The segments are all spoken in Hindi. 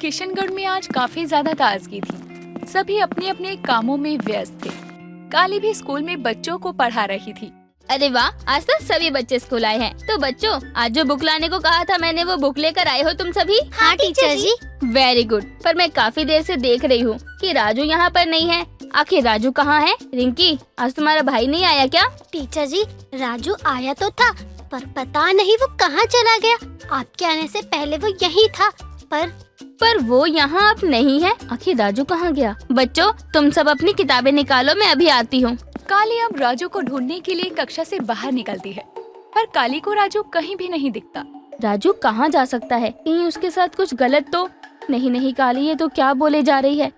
किशनगढ़ में आज काफी ज्यादा ताजगी थी। सभी अपने अपने कामों में व्यस्त थे। काली भी स्कूल में बच्चों को पढ़ा रही थी। अरे वाह, आज तो सभी बच्चे स्कूल आए हैं। तो बच्चों, आज जो बुक लाने को कहा था मैंने, वो बुक लेकर आए हो तुम सभी? हाँ टीचर जी। Very good. पर मैं काफी देर से देख रही हूँ कि राजू यहाँ पर नहीं है। आखिर राजू कहाँ है? रिंकी, आज तुम्हारा भाई नहीं आया क्या? टीचर जी, राजू आया तो था, पर पता नहीं वो कहाँ चला गया। आपके आने से पहले वो यही था, पर वो यहाँ अब नहीं है। आखिर राजू कहाँ गया? बच्चों, तुम सब अपनी किताबें निकालो, मैं अभी आती हूँ। काली अब राजू को ढूंढने के लिए कक्षा से बाहर निकलती है, पर काली को राजू कहीं भी नहीं दिखता। राजू कहाँ जा सकता है? कहीं उसके साथ कुछ गलत तो नहीं काली, ये तो क्या बोले जा रही है?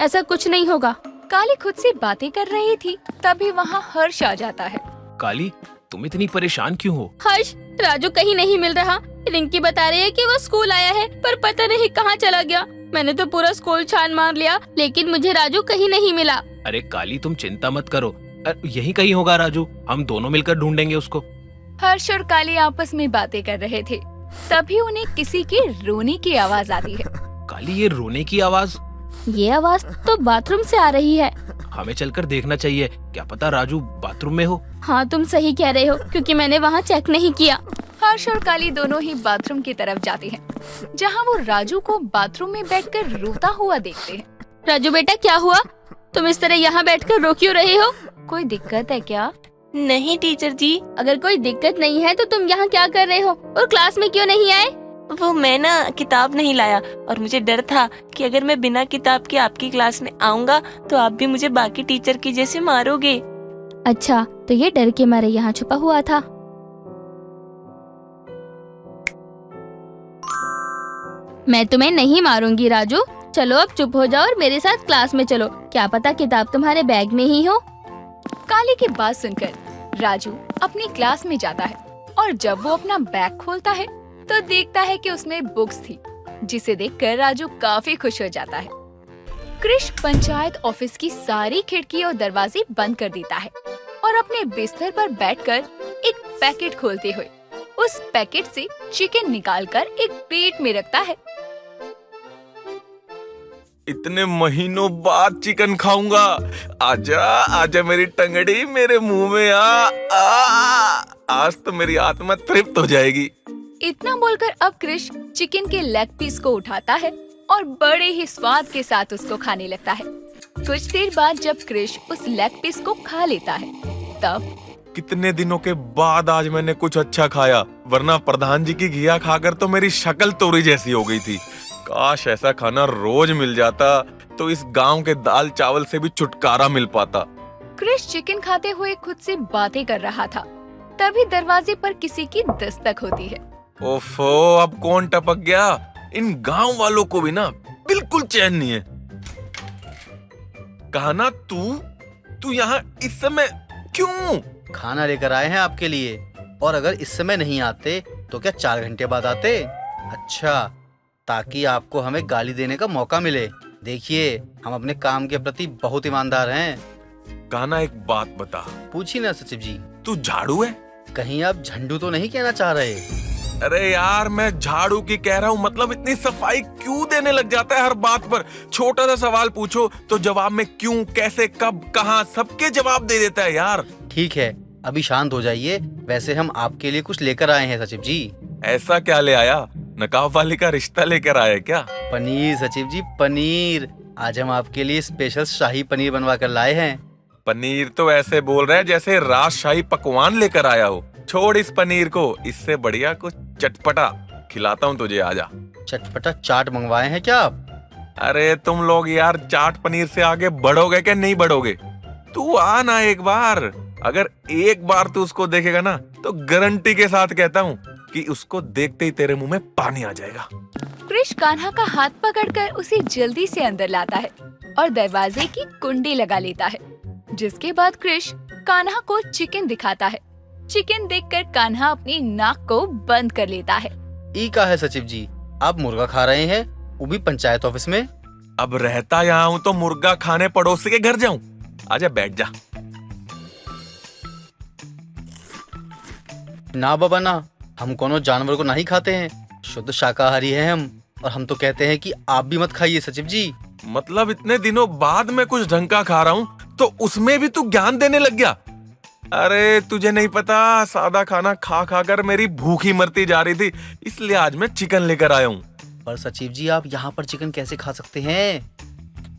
ऐसा कुछ नहीं होगा। काली खुद से बातें कर रही थी, तभी वहाँ हर्ष आ जाता है। काली, तुम इतनी परेशान क्यों हो? हर्ष, राजू कहीं नहीं मिल रहा। रिंकी बता रही है कि वो स्कूल आया है, पर पता नहीं कहाँ चला गया। मैंने तो पूरा स्कूल छान मार लिया, लेकिन मुझे राजू कहीं नहीं मिला। अरे काली, तुम चिंता मत करो, यही कहीं होगा राजू। हम दोनों मिलकर ढूंढेंगे उसको। हर्ष और काली आपस में बातें कर रहे थे, तभी उन्हें किसी के रोने की आवाज आती है। काली, ये रोने की आवाज? ये आवाज तो बाथरूम से आ रही है। हमें चलकर देखना चाहिए, क्या पता राजू बाथरूम में हो। हाँ, तुम सही कह रहे हो, क्योंकि मैंने वहाँ चेक नहीं किया। हर्ष और काली दोनों ही बाथरूम की तरफ जाते हैं, जहाँ वो राजू को बाथरूम में बैठकर रोता हुआ देखते हैं। राजू बेटा, क्या हुआ? तुम इस तरह यहाँ बैठकर रो क्यों रहे हो? कोई दिक्कत है क्या? नहीं टीचर जी, अगर कोई दिक्कत नहीं है तो तुम यहाँ क्या कर रहे हो और क्लास में क्यों नहीं आए? वो मैं ना किताब नहीं लाया, और मुझे डर था कि अगर मैं बिना किताब के आपकी क्लास में आऊंगा तो आप भी मुझे बाकी टीचर की जैसे मारोगे। अच्छा, तो ये डर के मारे यहाँ छुपा हुआ था। मैं तुम्हें नहीं मारूंगी राजू। चलो अब चुप हो जाओ और मेरे साथ क्लास में चलो। क्या पता किताब तुम्हारे बैग में ही हो। काली की बात सुनकर राजू अपनी क्लास में जाता है, और जब वो अपना बैग खोलता है तो देखता है कि उसमें बुक्स थी, जिसे देखकर राजू काफी खुश हो जाता है। कृष पंचायत ऑफिस की सारी खिड़की और दरवाजे बंद कर देता है और अपने बिस्तर पर बैठकर एक पैकेट खोलते हुए उस पैकेट से चिकन निकालकर एक प्लेट में रखता है। इतने महीनों बाद चिकन खाऊंगा। आजा आजा मेरी टंगड़ी, मेरे मुंह में आज तो मेरी आत्मा तृप्त हो जाएगी। इतना बोलकर अब कृष चिकन के लेग पीस को उठाता है और बड़े ही स्वाद के साथ उसको खाने लगता है। कुछ देर बाद जब कृष उस लेग पीस को खा लेता है, तब कितने दिनों के बाद आज मैंने कुछ अच्छा खाया, वरना प्रधान जी की घिया खाकर तो मेरी शक्ल तोरी जैसी हो गई थी। काश ऐसा खाना रोज मिल जाता तो इस गांव के दाल चावल से भी छुटकारा मिल पाता। कृष चिकन खाते हुए खुद से बातें कर रहा था, तभी दरवाजे पर किसी की दस्तक होती है। ओफो, अब कौन टपक गया? इन गांव वालों को भी ना बिल्कुल चैन नहीं है। कहा ना तू यहाँ इस समय क्यों? खाना लेकर आए हैं आपके लिए, और अगर इस समय नहीं आते तो क्या 4 घंटे बाद आते? अच्छा, ताकि आपको हमें गाली देने का मौका मिले। देखिए, हम अपने काम के प्रति बहुत ईमानदार हैं। कहा ना, एक बात बता। पूछिए ना सचिव जी। तू झाड़ू है? कहीं आप झंडू तो नहीं कहना चाह रहे? अरे यार, मैं झाड़ू की कह रहा हूँ। मतलब इतनी सफाई क्यों देने लग जाता है हर बात पर? छोटा सा सवाल पूछो तो जवाब में क्यों, कैसे, कब, कहाँ, सबके जवाब दे देता है यार। ठीक है, अभी शांत हो जाइए। वैसे हम आपके लिए कुछ लेकर आए हैं सचिव जी। ऐसा क्या ले आया? नकाब वाली का रिश्ता लेकर आया क्या? पनीर सचिव जी, पनीर। आज हम आपके लिए स्पेशल शाही पनीर बनवा कर लाए हैं। पनीर तो ऐसे बोल रहे हैं जैसे राजशाही पकवान लेकर आया हो। छोड़ इस पनीर को, इससे बढ़िया कुछ चटपटा खिलाता हूँ तुझे। आजा। चटपटा चाट मंगवाए हैं क्या आप? अरे तुम लोग यार चाट पनीर से आगे बढ़ोगे क्या नहीं बढ़ोगे? तू आ ना एक बार। अगर एक बार तू उसको देखेगा ना तो गारंटी के साथ कहता हूँ कि उसको देखते ही तेरे मुंह में पानी आ जाएगा। कृष कान्हा का हाथ पकड़कर उसे जल्दी से अंदर लाता है और दरवाजे की कुंडी लगा लेता है, जिसके बाद कृष कान्हा को चिकन दिखाता है। चिकन देखकर कान्हा अपनी नाक को बंद कर लेता है। ई का है सचिव जी, आप मुर्गा खा रहे हैं, वो भी पंचायत ऑफिस में? अब रहता यहाँ हूँ तो मुर्गा खाने पड़ोसी के घर जाऊँ? आजा, बैठ जा। ना बाबा ना, हम कोनो जानवर को नहीं खाते हैं, शुद्ध शाकाहारी हैं हम। और हम तो कहते हैं कि आप भी मत खाइए सचिव जी। मतलब इतने दिनों बाद मैं कुछ ढंग का खा रहा हूँ तो उसमें भी तू ज्ञान देने लग गया। अरे तुझे नहीं पता, सादा खाना खा खा कर मेरी भूख ही मरती जा रही थी, इसलिए आज मैं चिकन लेकर आया हूँ। पर सचिव जी आप यहाँ पर चिकन कैसे खा सकते हैं?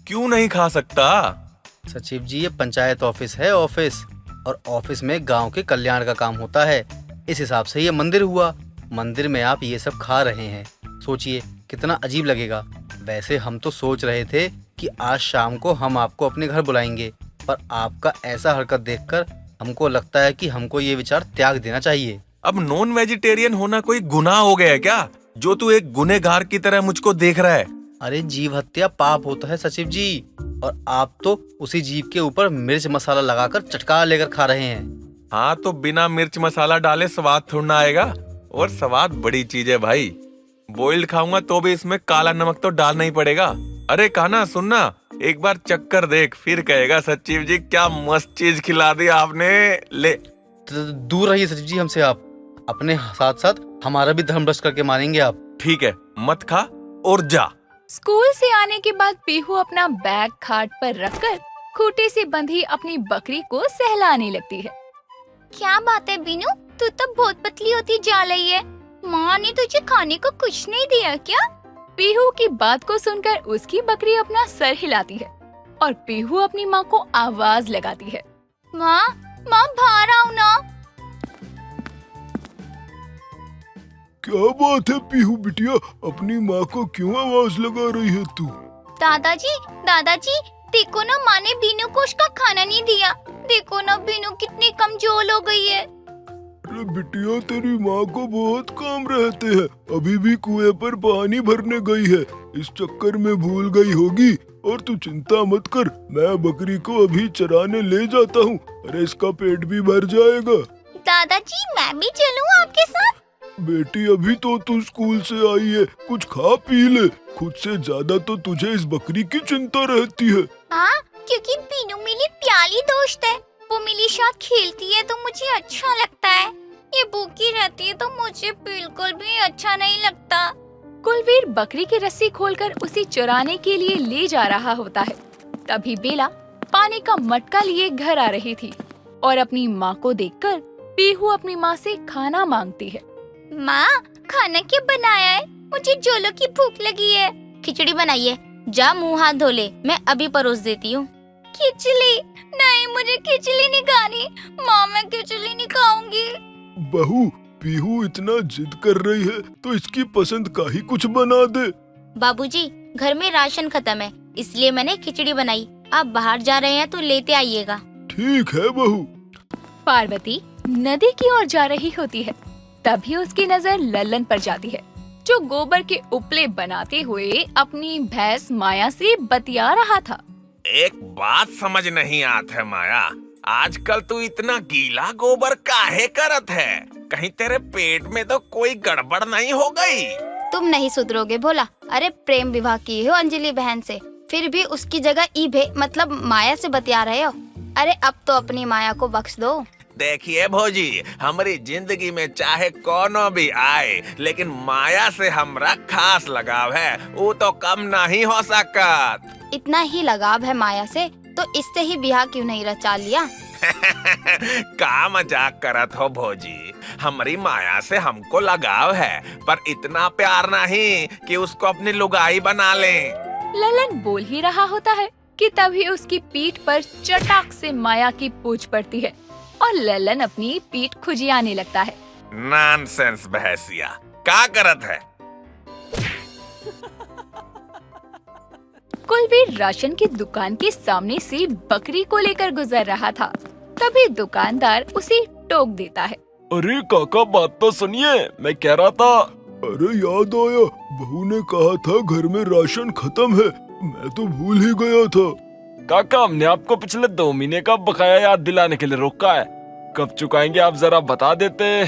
क्यों नहीं खा सकता? सचिव जी ये पंचायत ऑफिस है, ऑफिस, और ऑफिस में गांव के कल्याण का काम होता है। इस हिसाब से ये मंदिर हुआ। मंदिर में आप ये सब खा रहे हैं, सोचिए कितना अजीब लगेगा। वैसे हम तो सोच रहे थे कि आज शाम को हम आपको अपने घर बुलाएंगे, पर आपका ऐसा हरकत देखकर हमको लगता है कि हमको ये विचार त्याग देना चाहिए। अब नॉन वेजिटेरियन होना कोई गुनाह हो गया है क्या, जो तू एक गुनहगार की तरह मुझको देख रहा है? अरे जीव हत्या पाप होता है सचिव जी, और आप तो उसी जीव के ऊपर मिर्च मसाला लगाकर चटकार लेकर खा रहे हैं। हाँ तो बिना मिर्च मसाला डाले स्वाद थोड़ा ना आएगा, और स्वाद बड़ी चीज है भाई। बॉइल्ड खाऊंगा तो भी इसमें काला नमक तो डालना ही पड़ेगा। अरे कान्हा सुनना, एक बार चक्कर देख, फिर कहेगा सचिव जी क्या मस्त चीज खिला दी आपने। ले दूर रहिए सचिव जी हमसे आप, अपने साथ साथ हमारा भी धर्म भ्रष्ट करके मारेंगे आप। ठीक है, मत खा और जा। स्कूल से आने के बाद पीहू अपना बैग खाट पर रखकर खूंटे से बंधी अपनी बकरी को सहलाने लगती है। क्या बात है बीनू, तू तो बहुत पतली होती जा रही है। माँ ने तुझे खाने को कुछ नहीं दिया क्या? पीहू की बात को सुनकर उसकी बकरी अपना सर हिलाती है और पीहू अपनी माँ को आवाज लगाती है। माँ, माँ बाहर आओ ना। क्या बात है पीहू बिटिया, अपनी माँ को क्यों आवाज लगा रही है तू? दादाजी देखो ना, माँ ने बीनू को उसका खाना नहीं दिया। देखो ना बीनू कितनी कमजोर हो गई है। अरे बिटिया तेरी माँ को बहुत काम रहते हैं, अभी भी कुएं पर पानी भरने गई है, इस चक्कर में भूल गई होगी। और तू चिंता मत कर, मैं बकरी को अभी चराने ले जाता हूँ। अरे इसका पेट भी भर जाएगा। दादाजी मैं भी चलूँ आपके साथ? बेटी अभी तो तू स्कूल से आई है, कुछ खा पी ले। खुद से ज्यादा तो तुझे इस बकरी की चिंता रहती है। हाँ, क्योंकि बीनू मेरी प्यारी दोस्त है, वो मेरे साथ खेलती है तो मुझे अच्छा लगता है। ये भूखी रहती है तो मुझे बिल्कुल भी अच्छा नहीं लगता। कुलवीर बकरी की रस्सी खोलकर उसे चराने के लिए ले जा रहा होता है। तभी बेला पानी का मटका लिए घर आ रही थी और अपनी माँ को देखकर पीहू अपनी माँ से खाना मांगती है। माँ, खाना क्या बनाया है? मुझे जोलो की भूख लगी है। खिचड़ी बनाइए, जा मुंह हाथ धो ले, मैं अभी परोस देती हूँ। खिचड़ी? नहीं, मुझे खिचड़ी नहीं खानी। माँ मैं खिचड़ी नहीं खाऊंगी। बहू, पीहू इतना जिद कर रही है तो इसकी पसंद का ही कुछ बना दे। बाबूजी घर में राशन खत्म है, इसलिए मैंने खिचड़ी बनाई। आप बाहर जा रहे हैं तो लेते आइएगा। ठीक है बहू। पार्वती नदी की ओर जा रही होती है। तभी उसकी नजर लल्लन पर जाती है, जो गोबर के उपले बनाते हुए अपनी भैंस माया से बतिया रहा था। एक बात समझ नहीं आत है माया, आजकल तू इतना गीला गोबर काहे करत है? कहीं तेरे पेट में तो कोई गड़बड़ नहीं हो गई? तुम नहीं सुधरोगे भोला। अरे प्रेम विवाह किए हो अंजलि बहन से, फिर भी उसकी जगह ईभे मतलब माया से बतिया रहे हो। अरे अब तो अपनी माया को बख्श दो। देखिए भौजी, हमारी जिंदगी में चाहे कोनो भी आए, लेकिन माया से हमरा खास लगाव है, वो तो कम नहीं हो सकत। इतना ही लगाव है माया से तो इससे ही ब्याह क्यों नहीं रचा लिया? का मजाक करत हो भौजी, हमारी माया से हमको लगाव है, पर इतना प्यार नहीं कि उसको अपनी लुगाई बना लें। ललन बोल ही रहा होता है कि तभी उसकी पीठ पर चटाक से माया की पूंछ पड़ती है और ललन अपनी पीठ खुजियाने लगता है। नॉनसेंस बहसिया, का करत है? कुलवीर राशन की दुकान के सामने से बकरी को लेकर गुजर रहा था। तभी दुकानदार उसे टोक देता है। अरे काका बात तो सुनिए, मैं कह रहा था। अरे याद आया, बहू ने कहा था घर में राशन खत्म है, मैं तो भूल ही गया था। काका हमने आपको पिछले 2 महीने का बकाया याद दिलाने के लिए रोका है, कब चुकाएंगे आप जरा बता देते।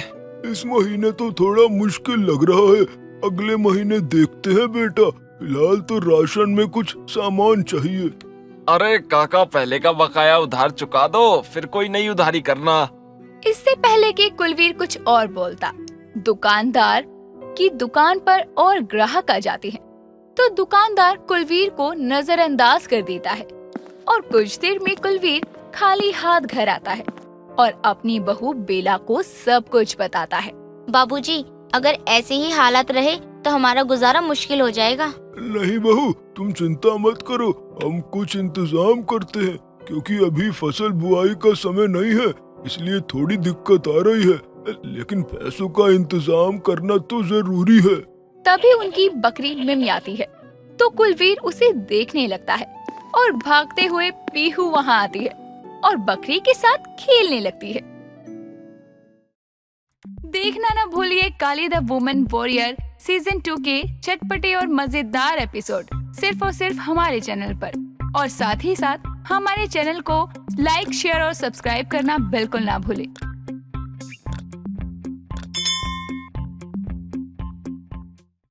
इस महीने तो थोड़ा मुश्किल लग रहा है, अगले महीने देखते हैं बेटा। फिलहाल तो राशन में कुछ सामान चाहिए। अरे काका पहले का बकाया उधार चुका दो, फिर कोई नई उधारी करना। इससे पहले कि कुलवीर कुछ और बोलता, दुकानदार कि दुकान पर और ग्राहक आ जाते हैं, तो दुकानदार कुलवीर को नजरअंदाज कर देता है और कुछ देर में कुलवीर खाली हाथ घर आता है और अपनी बहू बेला को सब कुछ बताता है। बाबूजी, अगर ऐसे ही हालात रहे तो हमारा गुजारा मुश्किल हो जाएगा। नहीं बहू, तुम चिंता मत करो, हम कुछ इंतजाम करते हैं, क्योंकि अभी फसल बुआई का समय नहीं है, इसलिए थोड़ी दिक्कत आ रही है, लेकिन पैसों का इंतजाम करना तो जरूरी है। तभी उनकी बकरी मिमियाती है, तो कुलवीर उसे देखने लगता है और भागते हुए पीहू वहाँ आती है और बकरी के साथ खेलने लगती है। देखना ना भूलिए काली द वुमन वॉरियर सीजन 2 के चटपटे और मजेदार एपिसोड सिर्फ और सिर्फ हमारे चैनल पर। और साथ ही साथ हमारे चैनल को लाइक, शेयर और सब्सक्राइब करना बिल्कुल ना भूलें।